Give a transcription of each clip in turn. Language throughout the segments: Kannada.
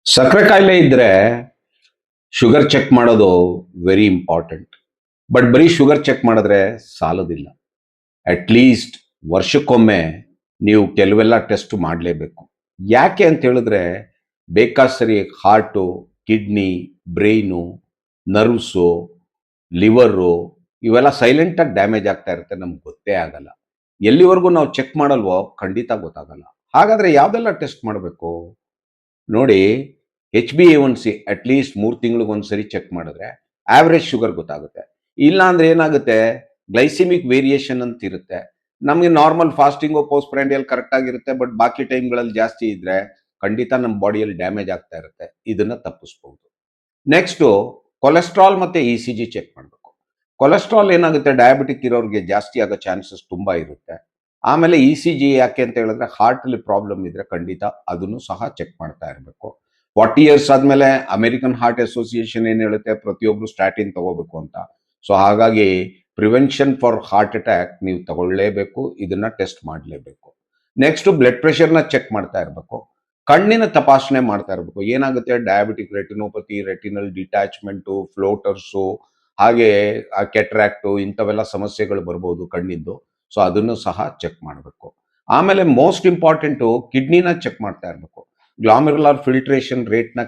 ಸಕ್ಕರೆ ಕಾಯಿಲೆ ಇದ್ರೆ ಶುಗರ್ ಚೆಕ್ ಮಾಡೋದು ವೆರಿ ಇಂಪಾರ್ಟೆಂಟ್. ಬಟ್ ಬರೀ ಶುಗರ್ ಚೆಕ್ ಮಾಡಿದ್ರೆ ಸಾಲೋದಿಲ್ಲ. ಅಟ್ ಲೀಸ್ಟ್ ವರ್ಷಕ್ಕೊಮ್ಮೆ ನೀವು ಕೆಲವೆಲ್ಲ ಟೆಸ್ಟ್ ಮಾಡಲೇಬೇಕು. ಯಾಕೆ ಅಂತ ಹೇಳಿದ್ರೆ ಬೇಕಾದ ಸರಿ heart, kidney, brain, nerves, liver ಇವೆಲ್ಲ ಸೈಲೆಂಟಾಗಿ ಡ್ಯಾಮೇಜ್ ಆಗ್ತಾ ಇರುತ್ತೆ, ನಮ್ಗೆ ಗೊತ್ತೇ ಆಗಲ್ಲ. ಎಲ್ಲಿವರೆಗೂ ನಾವು ಚೆಕ್ ಮಾಡಲ್ವೋ ಖಂಡಿತ ಗೊತ್ತಾಗಲ್ಲ. ಹಾಗಾದ್ರೆ ಯಾವ್ದೆಲ್ಲ ಟೆಸ್ಟ್ ಮಾಡಬೇಕು ನೋಡಿ. HbA1c ಅಟ್ಲೀಸ್ಟ್ 3 ತಿಂಗಳಿಗೊಂದ್ಸರಿ ಚೆಕ್ ಮಾಡಿದ್ರೆ ಆವ್ರೇಜ್ ಶುಗರ್ ಗೊತ್ತಾಗುತ್ತೆ. ಇಲ್ಲ ಅಂದ್ರೆ ಏನಾಗುತ್ತೆ, ಗ್ಲೈಸಿಮಿಕ್ ವೇರಿಯೇಷನ್ ಅಂತ ಇರುತ್ತೆ. ನಮಗೆ ನಾರ್ಮಲ್ ಫಾಸ್ಟಿಂಗು ಪೋಸ್ಟ್ ಪ್ರ್ಯಾಂಡಿಯಲ್ ಕರೆಕ್ಟ್ ಆಗಿರುತ್ತೆ, ಬಟ್ ಬಾಕಿ ಟೈಮ್ಗಳಲ್ಲಿ ಜಾಸ್ತಿ ಇದ್ರೆ ಖಂಡಿತ ನಮ್ಮ ಬಾಡಿಯಲ್ಲಿ ಡ್ಯಾಮೇಜ್ ಆಗ್ತಾ ಇರುತ್ತೆ. ಇದನ್ನ ತಪ್ಪಿಸ್ಬಹುದು. ನೆಕ್ಸ್ಟು ಕೊಲೆಸ್ಟ್ರಾಲ್ ಮತ್ತೆ ECG ಚೆಕ್ ಮಾಡಬೇಕು. ಕೊಲೆಸ್ಟ್ರಾಲ್ ಏನಾಗುತ್ತೆ, ಡಯಾಬಿಟಿಕ್ ಇರೋರಿಗೆ ಜಾಸ್ತಿ ಆಗೋ ಚಾನ್ಸಸ್ ತುಂಬಾ ಇರುತ್ತೆ. ಆಮೇಲೆ ECG ಯಾಕೆ ಅಂತ ಹೇಳಿದ್ರೆ ಹಾರ್ಟ್ ಅಲ್ಲಿ ಪ್ರಾಬ್ಲಮ್ ಇದ್ರೆ ಖಂಡಿತ ಅದನ್ನು ಸಹ ಚೆಕ್ ಮಾಡ್ತಾ ಇರಬೇಕು. 40 ಇಯರ್ಸ್ ಆದ್ಮೇಲೆ ಅಮೆರಿಕನ್ ಹಾರ್ಟ್ ಅಸೋಸಿಯೇಷನ್ ಏನ್ ಹೇಳುತ್ತೆ, ಪ್ರತಿಯೊಬ್ರು ಸ್ಟ್ಯಾಟಿನ್ ತಗೋಬೇಕು ಅಂತ. ಸೊ ಹಾಗಾಗಿ ಪ್ರಿವೆನ್ಷನ್ ಫಾರ್ ಹಾರ್ಟ್ ಅಟ್ಯಾಕ್ ನೀವು ತಗೊಳ್ಳೇಬೇಕು, ಇದನ್ನ ಟೆಸ್ಟ್ ಮಾಡಲೇಬೇಕು. ನೆಕ್ಸ್ಟ್ ಬ್ಲಡ್ ಪ್ರೆಷರ್ನ ಚೆಕ್ ಮಾಡ್ತಾ ಇರಬೇಕು. ಕಣ್ಣಿನ ತಪಾಸಣೆ ಮಾಡ್ತಾ ಇರಬೇಕು. ಏನಾಗುತ್ತೆ, ಡಯಾಬಿಟಿಕ್ ರೆಟಿನೋಪತಿ, ರೆಟಿನಲ್ ಡಿಟ್ಯಾಚ್ಮೆಂಟು, ಫ್ಲೋಟರ್ಸು, ಹಾಗೆ ಕೆಟ್ರಾಕ್ಟು ಇಂಥವೆಲ್ಲ ಸಮಸ್ಯೆಗಳು ಬರ್ಬೋದು ಕಣ್ಣಿದ್ದು. ಸೊ ಅದನ್ನು ಸಹ ಚೆಕ್ ಮಾಡಬೇಕು. ಆಮೇಲೆ ಮೋಸ್ಟ್ ಇಂಪಾರ್ಟೆಂಟು ಕಿಡ್ನಿನ ಚೆಕ್ ಮಾಡ್ತಾ ಇರಬೇಕು. ಗ್ಲಾಮೆರುಲಾರ್ ಫಿಲ್ಟ್ರೇಷನ್ ರೇಟ್ನ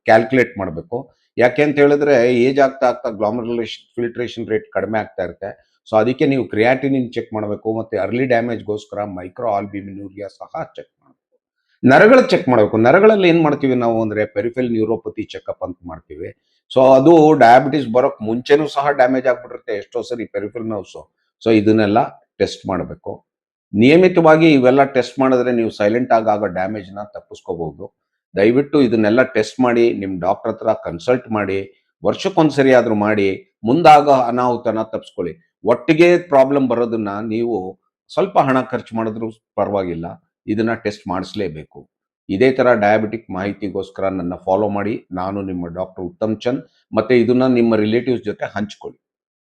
ಕ್ಯಾಲ್ಕುಲೇಟ್ ಮಾಡಬೇಕು. ಯಾಕೆ ಅಂತ ಹೇಳಿದ್ರೆ ಏಜ್ ಆಗ್ತಾ ಆಗ್ತಾ ಗ್ಲಾಮೆರುಲರ್ ಫಿಲ್ಟ್ರೇಷನ್ ರೇಟ್ ಕಡಿಮೆ ಆಗ್ತಾ ಇರುತ್ತೆ. ಸೊ ಅದಕ್ಕೆ ನೀವು ಕ್ರಿಯಾಟಿನಿನ್ ಚೆಕ್ ಮಾಡಬೇಕು. ಮತ್ತೆ ಅರ್ಲಿ ಡ್ಯಾಮೇಜ್ಗೋಸ್ಕರ ಮೈಕ್ರೋ ಆಲ್ಬ್ಯೂಮಿನೂರಿಯಾ ಸಹ ಚೆಕ್ ಮಾಡಬೇಕು. ನರಗಳ ಚೆಕ್ ಮಾಡಬೇಕು. ನರಗಳಲ್ಲಿ ಏನ್ ಮಾಡ್ತೀವಿ ನಾವು ಅಂದ್ರೆ ಪೆರಿಫೆರಲ್ ನ್ಯೂರೋಪತಿ ಚೆಕಪ್ ಅಂತ ಮಾಡ್ತೀವಿ. ಸೊ ಅದು ಡಯಾಬಿಟಿಸ್ ಬರೋಕ್ ಮುಂಚೆನೂ ಸಹ ಡ್ಯಾಮೇಜ್ ಆಗ್ಬಿಟ್ಟಿರುತ್ತೆ ಎಷ್ಟೋ ಸರಿ ಪೆರಿಫೆರಲ್ ನರ್ವ್ಸ್. ಸೊ ಇದನ್ನೆಲ್ಲ ಟೆಸ್ಟ್ ಮಾಡಬೇಕು. ನಿಯಮಿತವಾಗಿ ಇವೆಲ್ಲ ಟೆಸ್ಟ್ ಮಾಡಿದ್ರೆ ನೀವು ಸೈಲೆಂಟ್ ಆಗೋ ಡ್ಯಾಮೇಜ್ನ ತಪ್ಪಿಸ್ಕೋಬಹುದು. ದಯವಿಟ್ಟು ಇದನ್ನೆಲ್ಲ ಟೆಸ್ಟ್ ಮಾಡಿ ನಿಮ್ಮ ಡಾಕ್ಟರ್ ಹತ್ರ ಕನ್ಸಲ್ಟ್ ಮಾಡಿ, ವರ್ಷಕ್ಕೊಂದ್ಸರಿ ಆದ್ರೂ ಮಾಡಿ, ಮುಂದಾಗೋ ಅನಾಹುತನ ತಪ್ಪಿಸ್ಕೊಳ್ಳಿ. ಒಟ್ಟಿಗೆ ಪ್ರಾಬ್ಲಮ್ ಬರೋದನ್ನ ನೀವು ಸ್ವಲ್ಪ ಹಣ ಖರ್ಚು ಮಾಡಿದ್ರು ಪರವಾಗಿಲ್ಲ, ಇದನ್ನ ಟೆಸ್ಟ್ ಮಾಡಿಸ್ಲೇಬೇಕು. ಇದೇ ತರ ಡಯಾಬಿಟಿಕ್ ಮಾಹಿತಿಗೋಸ್ಕರ ನನ್ನ ಫಾಲೋ ಮಾಡಿ. ನಾನು ನಿಮ್ಮ ಡಾಕ್ಟರ್ ಉತ್ತಮ್ ಚಂದ್. ಮತ್ತೆ ಇದನ್ನ ನಿಮ್ಮ ರಿಲೇಟಿವ್ಸ್ ಜೊತೆ ಹಂಚ್ಕೊಳ್ಳಿ.